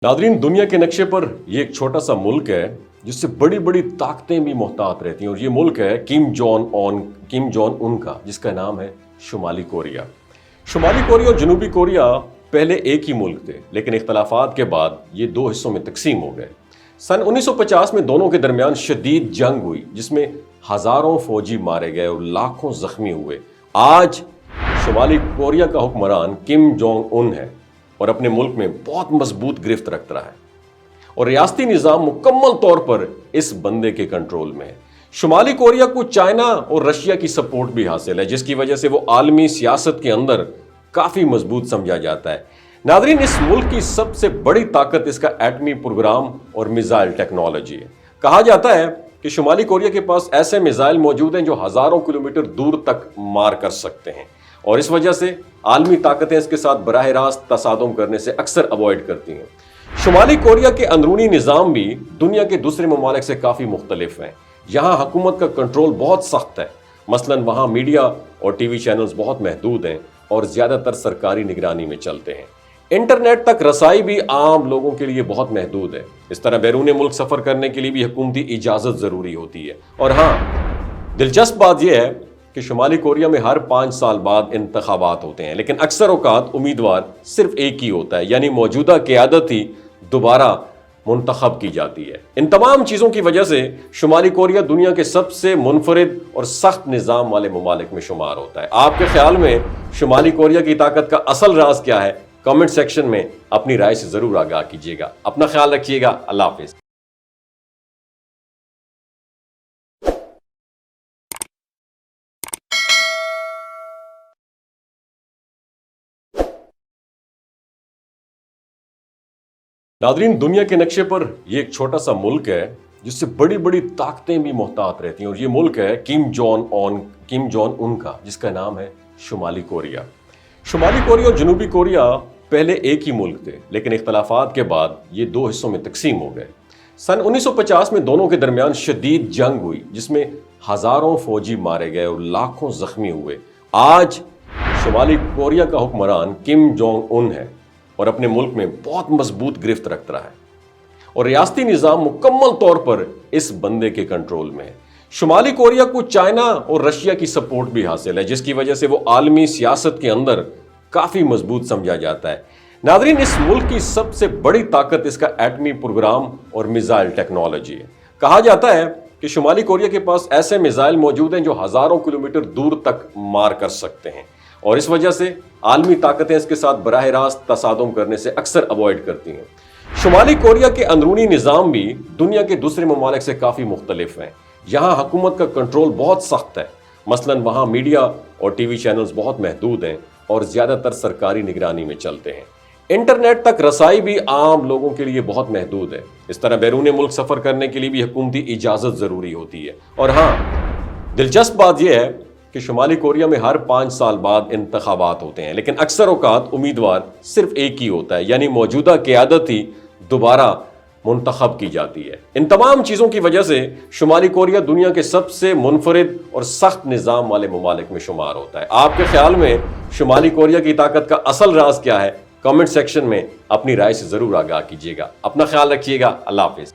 Nadreen, दुनिया के नक्शे पर ये एक छोटा सा मुल्क है जिससे बड़ी बड़ी ताकतें भी मोहतात रहती हैं, और ये मुल्क है किम जॉन उन का, जिसका नाम है शुमाली कोरिया। शुमाली कोरिया और जनूबी कोरिया पहले एक ही मुल्क थे, लेकिन इख्तलाफात के बाद ये दो हिस्सों में तकसीम हो गए। सन 1950 में दोनों के दरमियान शदीद जंग हुई, जिसमें हजारों फौजी मारे गए और लाखों जख्मी हुए। आज शुमाली कोरिया का हुक्मरान किम जोंग उन है और अपने मुल्क में बहुत मजबूत गिरफ्त रख रहा है, और रियासती निज़ाम मुकम्मल तौर पर इस बंदे के कंट्रोल में है। शुमाली कोरिया को चाइना और रशिया की सपोर्ट भी हासिल है, जिसकी वजह से वो आलमी सियासत के अंदर काफ़ी मजबूत समझा जाता है। नादरीन, इस मुल्क की सबसे बड़ी ताकत इसका एटमी प्रोग्राम और मिसाइल टेक्नोलॉजी है। कहा जाता है कि शुमाली कोरिया के पास ऐसे मिसाइल मौजूद हैं जो हज़ारों किलोमीटर दूर तक मार कर सकते हैं, और इस वजह से आलमी ताकतें इसके साथ बराह रास्त तसादुम करने से अक्सर अवॉइड करती हैं। शुमाली कोरिया के अंदरूनी निज़ाम भी दुनिया के दूसरे ममालिक से काफ़ी मुख्तलिफ हैं। यहाँ हुकूमत का कंट्रोल बहुत सख्त है। मसलन वहाँ मीडिया और टीवी चैनल्स बहुत महदूद हैं और ज़्यादातर सरकारी निगरानी में चलते हैं। इंटरनेट तक रसाई भी आम लोगों के लिए बहुत महदूद है। इस तरह बैरून मुल्क सफ़र करने के लिए भी हुकूमती इजाज़त ज़रूरी होती है। और हाँ, दिलचस्प बात यह है कि शुमाली कोरिया में हर 5 साल बाद इंतखाबात होते हैं, लेकिन अक्सर औकात उम्मीदवार सिर्फ एक ही होता है, यानी मौजूदा क़यादत ही दोबारा मुंतखब की जाती है। इन तमाम चीज़ों की वजह से शुमाली कोरिया दुनिया के सबसे मुनफरिद और सख्त निज़ाम वाले ममालिक में शुमार होता है। आपके ख्याल में शुमाली कोरिया की ताकत का असल राज क्या है? कमेंट सेक्शन में अपनी राय से ज़रूर आगाह कीजिएगा। अपना ख्याल रखिएगा। अल्लाह हाफिज़। नादरीन, दुनिया के नक्शे पर ये एक छोटा सा मुल्क है जिससे बड़ी बड़ी ताकतें भी मोहतात रहती हैं, और ये मुल्क है किम जॉन उन का, जिसका नाम है शुमाली कोरिया। शुमाली कोरिया और जनूबी कोरिया पहले एक ही मुल्क थे, लेकिन इख्तलाफात के बाद ये दो हिस्सों में तकसीम हो गए। सन 1950 में दोनों के दरमियान शदीद जंग हुई, जिसमें हजारों फौजी मारे गए और लाखों जख्मी हुए। आज शुमाली कोरिया का हुक्मरान किम जोंग उन है और अपने मुल्क में बहुत मजबूत गिरफ्त रख रहा है, और रियासती निज़ाम मुकम्मल तौर पर इस बंदे के कंट्रोल में है। शुमाली कोरिया को चाइना और रशिया की सपोर्ट भी हासिल है, जिसकी वजह से वो आलमी सियासत के अंदर काफ़ी मजबूत समझा जाता है। नादरीन, इस मुल्क की सबसे बड़ी ताकत इसका एटमी प्रोग्राम और मिसाइल टेक्नोलॉजी है। कहा जाता है कि शुमाली कोरिया के पास ऐसे मिसाइल मौजूद हैं जो हज़ारों किलोमीटर दूर तक मार कर सकते हैं, और इस वजह से आलमी ताकतें इसके साथ बराह रास्त तसादुम करने से अक्सर अवॉइड करती हैं। शुमाली कोरिया के अंदरूनी निज़ाम भी दुनिया के दूसरे ममालिक से काफ़ी मुख्तलिफ हैं। यहाँ हुकूमत का कंट्रोल बहुत सख्त है। मसलन वहाँ मीडिया और टीवी चैनल्स बहुत महदूद हैं और ज़्यादातर सरकारी निगरानी में चलते हैं। इंटरनेट तक रसाई भी आम लोगों के लिए बहुत महदूद है। इस तरह बैरून मुल्क सफ़र करने के लिए भी हुकूमती इजाज़त ज़रूरी होती है। और हाँ, दिलचस्प बात यह है कि शुमाली कोरिया में हर 5 साल बाद इंतखाबात होते हैं, लेकिन अक्सर औकात उम्मीदवार सिर्फ एक ही होता है, यानी मौजूदा क़यादत ही दोबारा मुंतखब की जाती है। इन तमाम चीज़ों की वजह से शुमाली कोरिया दुनिया के सबसे मुनफरिद और सख्त निज़ाम वाले ममालिक में शुमार होता है। आपके ख्याल में शुमाली कोरिया की ताकत का असल राज क्या है? कमेंट सेक्शन में अपनी राय से ज़रूर आगाह कीजिएगा। अपना ख्याल रखिएगा। अल्लाह हाफिज़।